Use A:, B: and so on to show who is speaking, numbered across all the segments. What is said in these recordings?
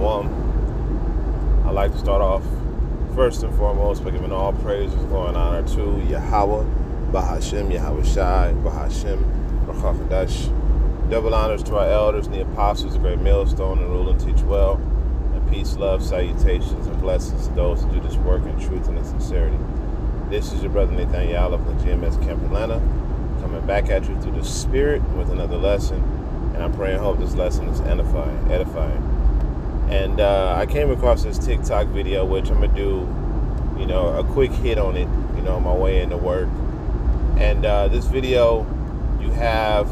A: Shalom. I'd like to start off first and foremost by giving all praises, glory, and honor to Yahweh, Bahashem, Yahweh Shai, Bahashem, Rachakadash. Double honors to our elders and the apostles, the great millstone, and rule and teach well. And peace, love, salutations, and blessings to those who do this work in truth and in sincerity. This is your brother Nathaniel of the GMS Camp Atlanta, coming back at you through the Spirit with another lesson. And I pray and hope this lesson is edifying. And I came across this TikTok video, which I'm going to do, a quick hit on it, on my way into work. And this video, you have,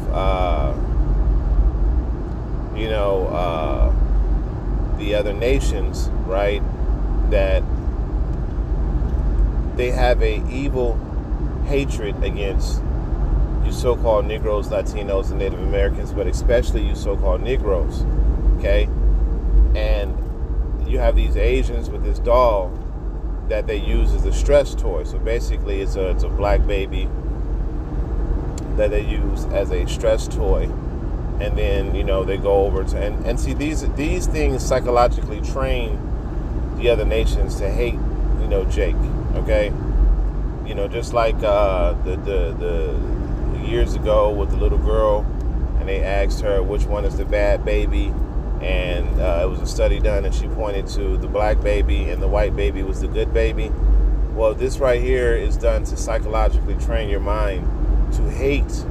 A: the other nations, right, that they have a evil hatred against you so-called Negroes, Latinos, and Native Americans, but especially you so-called Negroes, okay? And you have these Asians with this doll that they use as a stress toy. So basically it's a black baby that they use as a stress toy. And then, they go over to, and see, these things psychologically train the other nations to hate, Jake, okay? Just like the years ago with the little girl, and they asked her which one is the bad baby, and it was a study done, and she pointed to the black baby, and the white baby was the good baby. Well, this right here is done to psychologically train your mind to hate,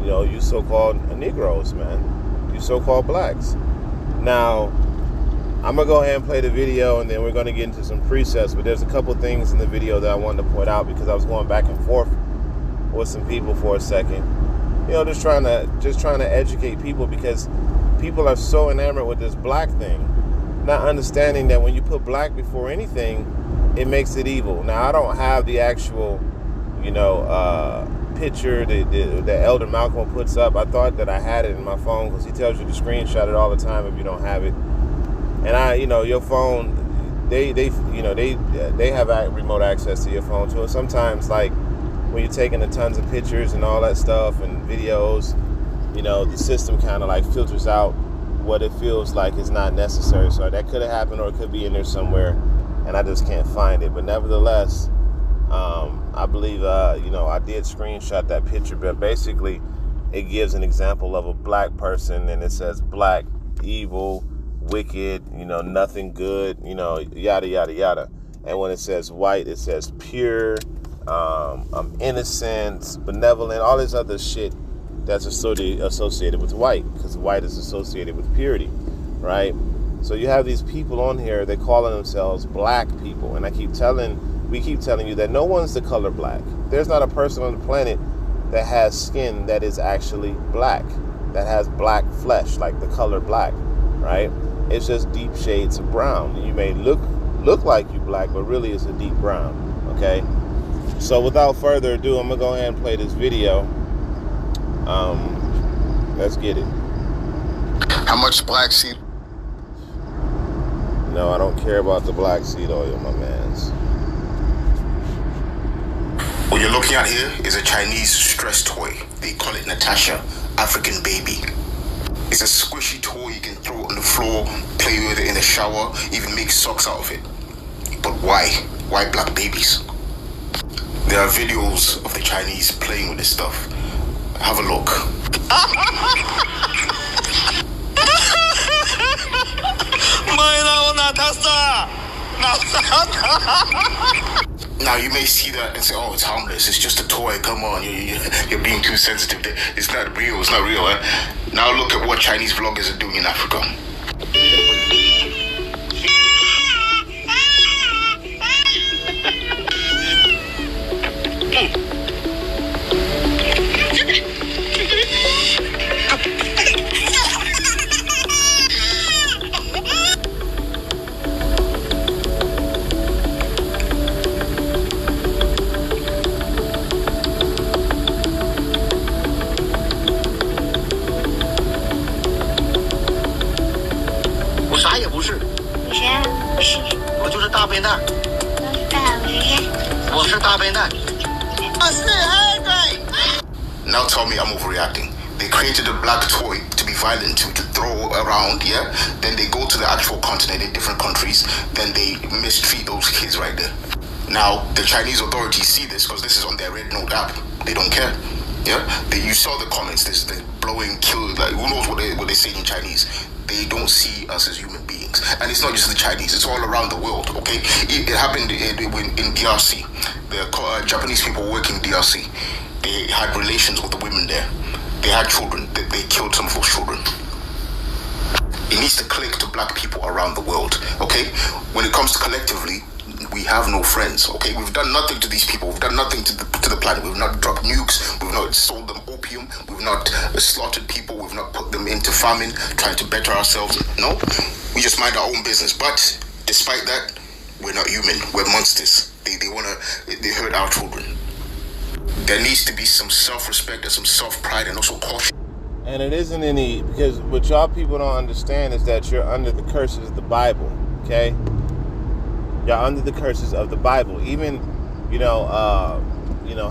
A: you so-called Negroes, man. You so-called blacks. Now, I'm going to go ahead and play the video, and then we're going to get into some precepts, but there's a couple things in the video that I wanted to point out because I was going back and forth with some people for a second. Just trying to educate people, because people are so enamored with this black thing, not understanding that when you put black before anything, it makes it evil. Now, I don't have the actual, picture that Elder Malcolm puts up. I thought that I had it in my phone because he tells you to screenshot it all the time if you don't have it. And your phone, they have remote access to your phone too. And sometimes, like when you're taking a tons of pictures and all that stuff and videos, the system kind of like filters out what it feels like is not necessary. So that could have happened, or it could be in there somewhere, and I just can't find it. But nevertheless, I believe, I did screenshot that picture, but basically it gives an example of a black person, and it says black, evil, wicked, nothing good, yada, yada, yada. And when it says white, it says pure, innocent, benevolent, all this other shit that's associated with white, because white is associated with purity, right? So you have these people on here, they calling themselves black people, and we keep telling you that no one's the color black. There's not a person on the planet that has skin that is actually black, that has black flesh, like the color black, right? It's just deep shades of brown. You may look like you black, but really it's a deep brown, okay? So without further ado, I'm gonna go ahead and play this video. Let's get it.
B: How much black seed?
A: No, I don't care about the black seed oil, my mans.
B: What you're looking at here is a Chinese stress toy. They call it Natasha, African baby. It's a squishy toy you can throw on the floor, play with it in the shower, even make socks out of it. But why? Why black babies? There are videos of the Chinese playing with this stuff. Have a look. Now you may see that and say, oh, it's harmless, it's just a toy, come on, you're being too sensitive. It's not real, eh? Now look at what Chinese vloggers are doing in Africa. Now tell me I'm overreacting. They created a black toy to be violent to throw around, yeah? Then they go to the actual continent in different countries, then they mistreat those kids right there. Now, the Chinese authorities see this because this is on their Red Note app. They don't care. Yeah, you saw the comments. This the blowing, kill. Like, who knows what they say in Chinese? They don't see us as human beings, and it's not just the Chinese. It's all around the world. Okay, it happened in DRC. The Japanese people working DRC. They had relations with the women there. They had children. They killed some of those children. It needs to click to black people around the world. Okay, when it comes to collectively, we have no friends. Okay, we've done nothing to these people. We've done nothing to the planet. We've not dropped nukes. We've not sold them opium. We've not slaughtered people. We've not put them into famine, trying to better ourselves. No, we just mind our own business. But despite that, we're not human. We're monsters. They hurt our children. There needs to be some self-respect and some self-pride and also caution.
A: And it isn't any, because what y'all people don't understand is that you're under the curses of the Bible. Okay. You're under the curses of the Bible. Even,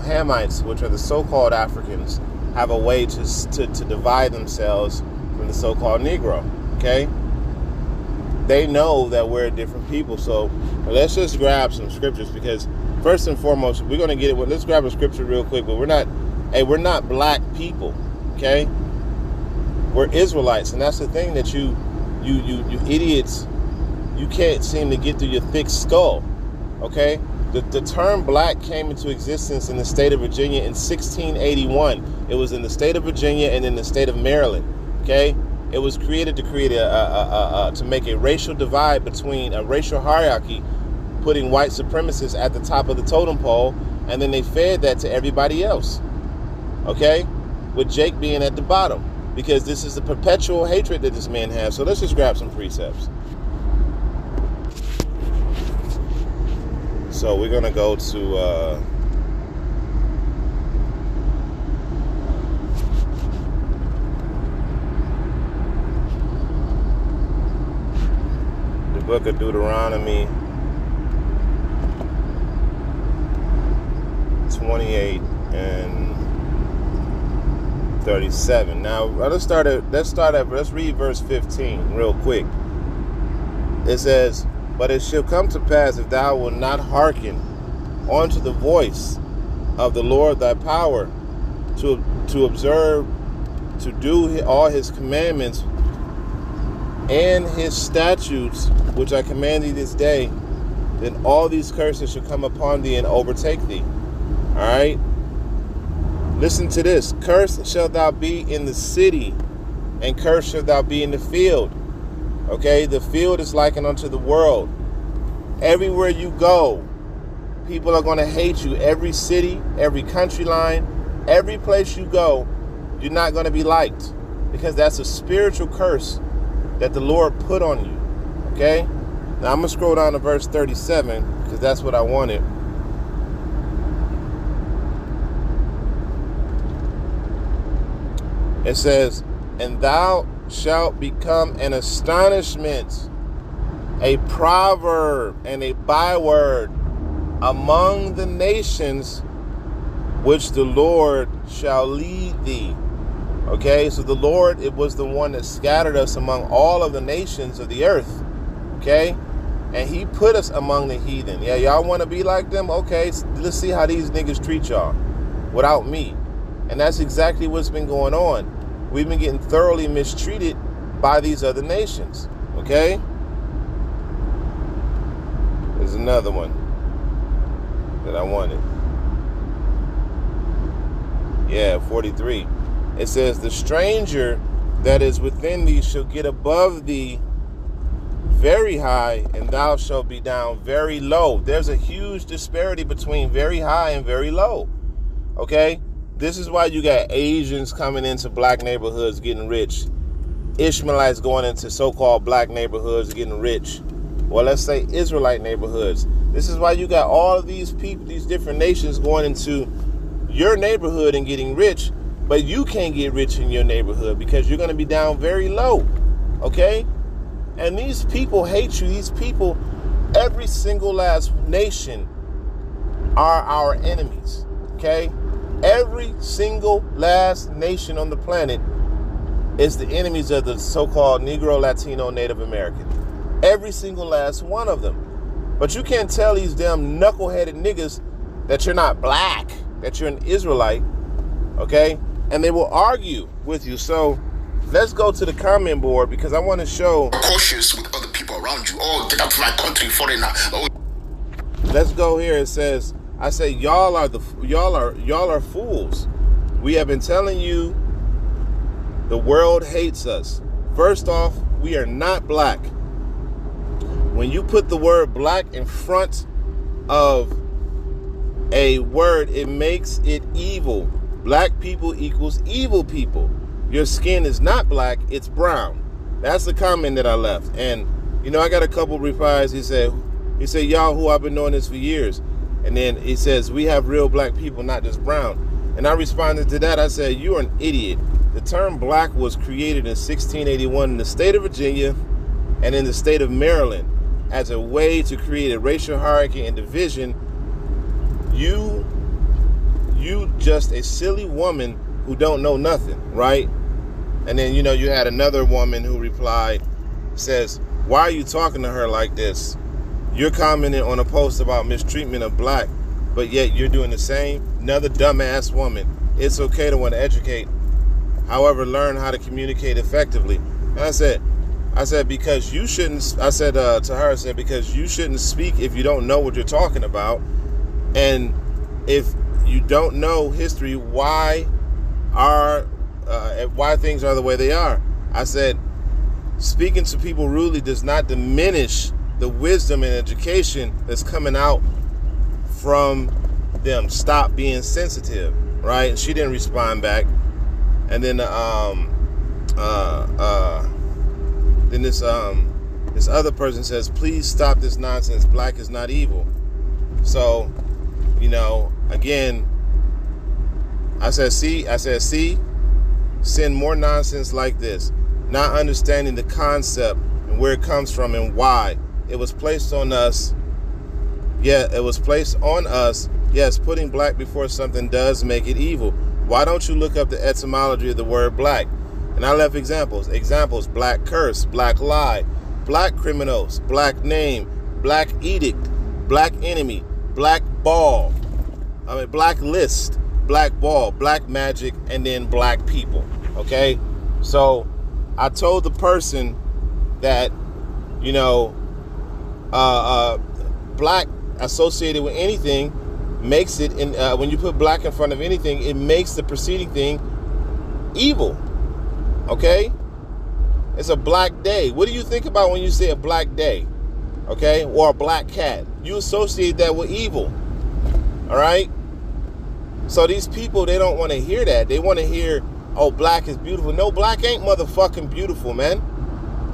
A: Hamites, which are the so-called Africans, have a way to divide themselves from the so-called Negro. Okay? They know that we're a different people. So let's just grab some scriptures, because first and foremost, we're going to get it. Let's grab a scripture real quick. But we're not black people. Okay? We're Israelites, and that's the thing that you idiots. You can't seem to get through your thick skull, okay? The term black came into existence in the state of Virginia in 1681. It was in the state of Virginia and in the state of Maryland, okay? It was created to create to make a racial divide between a racial hierarchy, putting white supremacists at the top of the totem pole, and then they fed that to everybody else, okay? With Jake being at the bottom, because this is the perpetual hatred that this man has. So let's just grab some precepts. So we're going to go to the book of Deuteronomy 28 and 37. Now let's read verse 15 real quick. It says, "But it shall come to pass, if thou wilt not hearken unto the voice of the Lord thy power, to observe, to do all his commandments and his statutes, which I command thee this day, then all these curses shall come upon thee and overtake thee." All right? Listen to this. "Cursed shalt thou be in the city, and cursed shalt thou be in the field." Okay, the field is likened unto the world. Everywhere you go, people are going to hate you. Every city, every country line, every place you go, you're not going to be liked, because that's a spiritual curse that the Lord put on you. Okay? Now I'm going to scroll down to verse 37, because that's what I wanted. It says, "And thou shalt become an astonishment, a proverb, and a byword among the nations which the Lord shall lead thee." Okay, so the Lord, it was the one that scattered us among all of the nations of the earth. Okay, and he put us among the heathen. Yeah, y'all want to be like them? Okay, let's see how these niggas treat y'all without me. And that's exactly what's been going on. We've been getting thoroughly mistreated by these other nations. Okay? There's another one that I wanted. Yeah, 43. It says, "The stranger that is within thee shall get above thee very high, and thou shalt be down very low." There's a huge disparity between very high and very low. Okay? This is why you got Asians coming into black neighborhoods getting rich. Ishmaelites going into so-called black neighborhoods getting rich. Well, let's say Israelite neighborhoods. This is why you got all of these people, these different nations going into your neighborhood and getting rich, but you can't get rich in your neighborhood because you're going to be down very low. Okay? And these people hate you. These people, every single last nation are our enemies. Okay? Every single last nation on the planet It's the enemies of the so-called Negro, Latino, Native American. Every single last one of them. But you can't tell these damn knuckleheaded niggas that you're not black, that you're an Israelite, okay? And they will argue with you. So let's go to the comment board because I want to show.
B: Cautious with other people around you. Oh, get out of my country, foreigner. Oh.
A: Let's go here. It says, I say y'all are fools. We have been telling you the world hates us. First off, we are not black. When you put the word black in front of a word, it makes it evil. Black people equals evil people. Your skin is not black, it's brown. That's the comment that I left. And, you know, I got a couple replies. He said, y'all who I've been knowing this for years. And then he says, we have real black people, not just brown. And I responded to that. I said, you're an idiot. The term black was created in 1681 in the state of Virginia and in the state of Maryland as a way to create a racial hierarchy and division. You just a silly woman who don't know nothing, right? And then, you know, you had another woman who replied, says, why are you talking to her like this? You're commenting on a post about mistreatment of black, but yet you're doing the same. Another dumbass woman. It's okay to want to educate. However, learn how to communicate effectively. And I said, because you shouldn't, I said to her, I said, because you shouldn't speak if you don't know what you're talking about. And if you don't know history, why things are the way they are. I said, speaking to people rudely does not diminish the wisdom and education that's coming out from them. Stop being sensitive, right? And she didn't respond back. And then this other person says, please stop this nonsense. Black is not evil. So, you know, again, I said, see, send more nonsense like this, not understanding the concept and where it comes from and why. It was placed on us. Yeah, it was placed on us. Yes, putting black before something does make it evil. Why don't you look up the etymology of the word black? And I left examples. Examples, black curse, black lie, black criminals, black name, black edict, black enemy, black ball. Black list, black ball, black magic, and then black people. Okay? So I told the person that, you know, black associated with anything makes it, when you put black in front of anything, it makes the preceding thing evil. Okay? It's a black day. What do you think about when you say a black day? Okay? Or a black cat. You associate that with evil. All right? So these people, they don't want to hear that. They want to hear, oh, black is beautiful. No, black ain't motherfucking beautiful, man.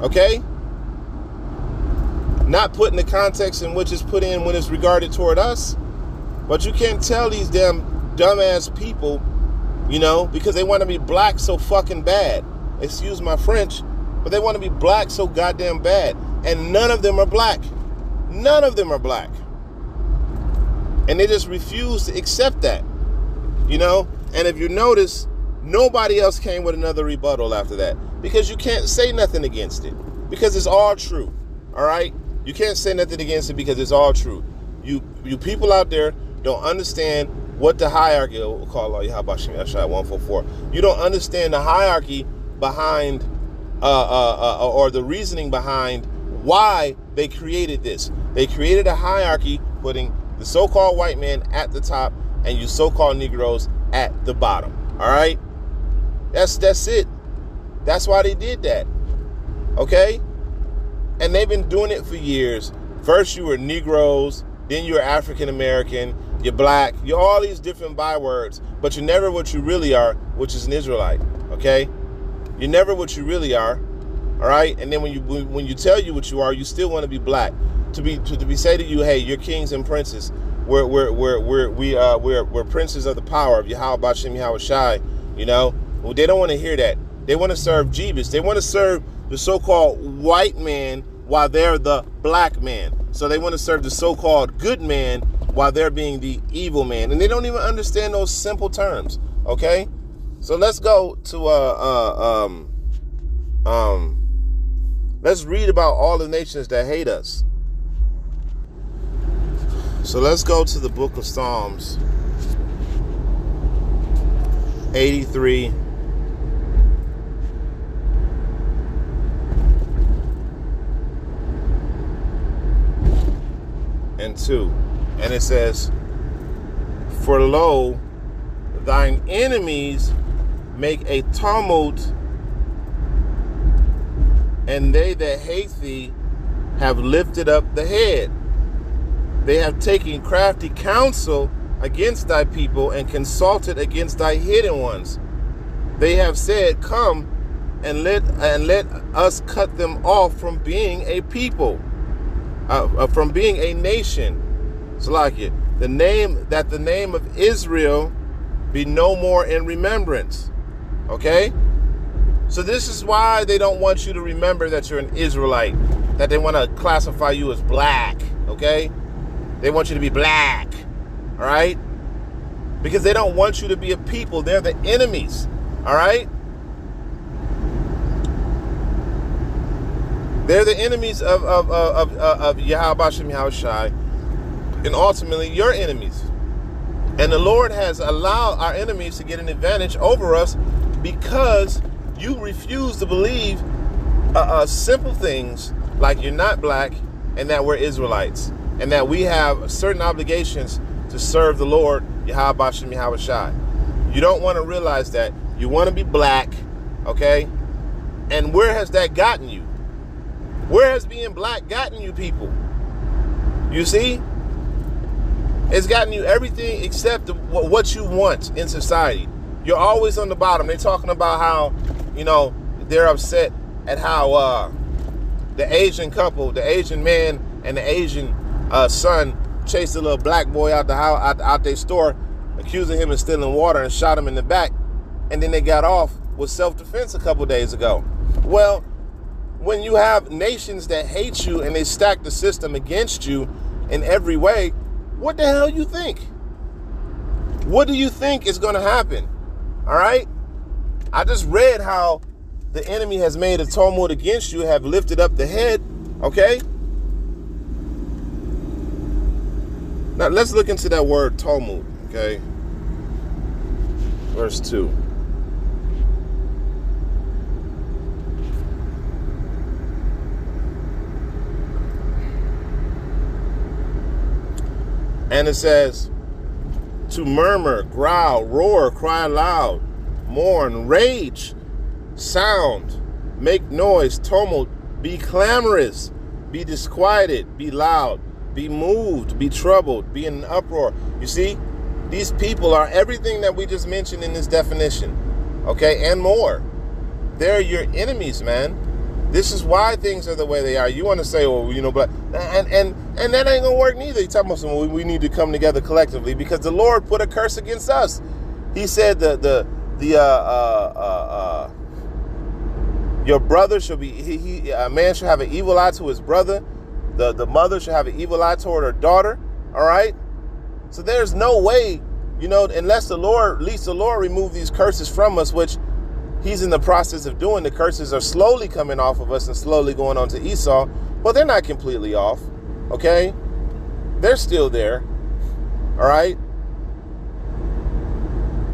A: Okay? Not put in the context in which it's put in when it's regarded toward us. But you can't tell these damn dumbass people, you know, because they want to be black so fucking bad. Excuse my French, but they want to be black so goddamn bad. And none of them are black. None of them are black. And they just refuse to accept that, you know. And if you notice, nobody else came with another rebuttal after that, because you can't say nothing against it, because it's all true. All right? You can't say nothing against it because it's all true. You people out there don't understand what the hierarchy, we'll call all you, how about Shot 144? You don't understand the hierarchy behind, or the reasoning behind why they created this. They created a hierarchy, putting the so-called white man at the top and you so-called Negroes at the bottom. All right? That's it. That's why they did that. Okay? And they've been doing it for years. First you were Negroes, then you were African American, you're black, you're all these different bywords, but you're never what you really are, which is an Israelite. Okay? You're never what you really are. All right? And then when you tell you what you are, you still want to be black. To be say to you, hey, you're kings and princes. We're princes of the power of Yahweh Bashem Yahweh Shai. You know, well, they don't want to hear that. They want to serve Jeebus. They want to serve the so-called white man while they're the black man. So they want to serve the so-called good man while they're being the evil man, and they don't even understand those simple terms. Okay, so let's go to Let's read about all the nations that hate us. So let's go to the book of Psalms 83 and 2. And it says, "For lo, thine enemies make a tumult, and they that hate thee have lifted up the head. They have taken crafty counsel against thy people and consulted against thy hidden ones. They have said, Come and let us cut them off from being a people, from being a nation. Salakia, the name of Israel be no more in remembrance." Okay? So this is why they don't want you to remember that you're an Israelite, that they want to classify you as black, okay? They want you to be black, all right? Because they don't want you to be a people. They're the enemies, all right? They're the enemies of Yahweh Bashem Yahushai, and ultimately your enemies. And the Lord has allowed our enemies to get an advantage over us because you refuse to believe simple things like you're not black and that we're Israelites and that we have certain obligations to serve the Lord, Yahweh Bashem Yahushai. You don't want to realize that. You want to be black, okay? And where has that gotten you? Where has being black gotten you people? You see? It's gotten you everything except what you want in society. You're always on the bottom. They're talking about how, they're upset at how the Asian couple, the Asian man and the Asian son chased a little black boy out the house, out their store, accusing him of stealing water and shot him in the back. And then they got off with self-defense a couple days ago. Well, when you have nations that hate you and they stack the system against you in every way, what the hell you think? What do you think is going to happen? All right? I just read how the enemy has made a tumult against you, have lifted up the head, okay? Now let's look into that word tumult, okay? Verse 2. And it says, to murmur, growl, roar, cry loud, mourn, rage, sound, make noise, tumult, be clamorous, be disquieted, be loud, be moved, be troubled, be in an uproar. You see, these people are everything that we just mentioned in this definition, okay, and more. They're your enemies, man. This is why things are the way they are. You want to say, well, but and that ain't gonna work neither. You're talking about something, we need to come together collectively because the Lord put a curse against us. He said your brother shall be a man shall have an evil eye to his brother. The mother shall have an evil eye toward her daughter. All right. So there's no way, unless the Lord remove these curses from us, which He's in the process of doing. The curses are slowly coming off of us and slowly going on to Esau. Well, they're not completely off, okay? They're still there, all right?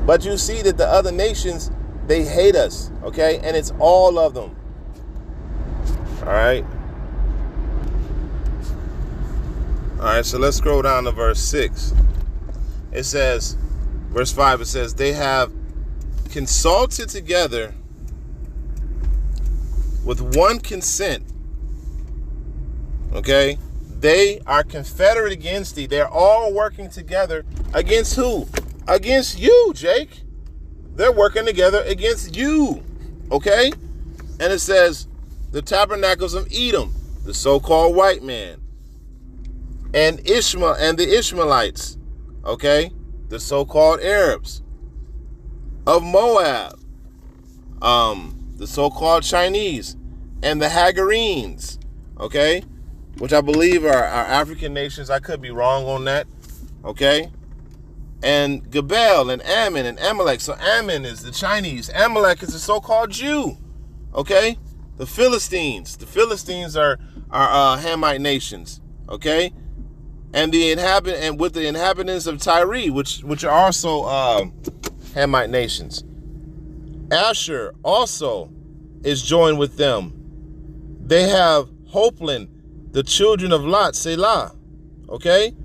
A: But you see that the other nations, they hate us, okay? And it's all of them, all right? All right, so let's scroll down to verse 6. It says, verse 5, it says, they have consulted together with one consent. Okay? They are confederate against thee. They're all working together against who? Against you, Jake. They're working together against you. Okay? And it says, the tabernacles of Edom, the so-called white man, and Ishmael and the Ishmaelites, okay? The so-called Arabs, of Moab, the so-called Chinese, and the Hagarenes, okay, which I believe are African nations. I could be wrong on that, okay, and Gebel and Ammon and Amalek. So Ammon is the Chinese, Amalek is the so-called Jew, okay, The Philistines. The Philistines are Hamite nations. Okay, and with the inhabitants of Tyre, which are also Hamite nations. Asher also is joined with them. They have Hoplan, the children of Lot, Selah. Okay,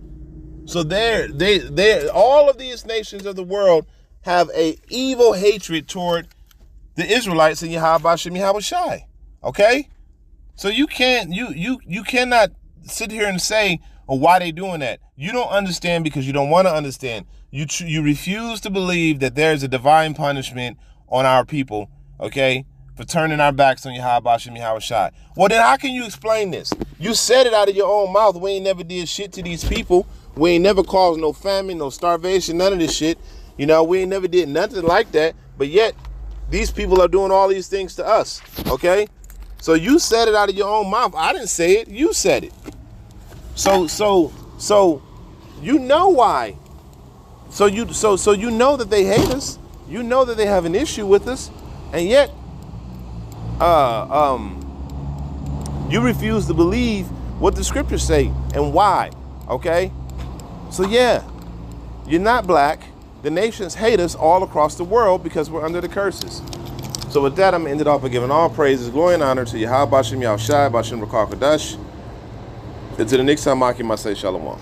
A: so they all of these nations of the world have a evil hatred toward the Israelites and Yahweh Hashem Yahweh Shai. Okay, so you cannot sit here and say, "Oh, why they doing that?" You don't understand because you don't want to understand. You refuse to believe that there is a divine punishment on our people. Okay, for turning our backs on Yahweh Hashem Yahweh Shai. Well, then how can you explain this? You said it out of your own mouth. We ain't never did shit to these people. We ain't never caused no famine, no starvation, none of this shit. You know, we ain't never did nothing like that. But yet, these people are doing all these things to us. Okay? So you said it out of your own mouth. I didn't say it. You said it. So you know why. So you know that they hate us. You know that they have an issue with us. And yet, you refuse to believe what the scriptures say and why. Okay? So yeah, you're not black. The nations hate us all across the world because we're under the curses. So with that, I'm going to end it off by giving all praises, glory, and honor to Yahweh Bashem Yahushai, Bashem Rakar Kadash. Until the next time, I say Shalom.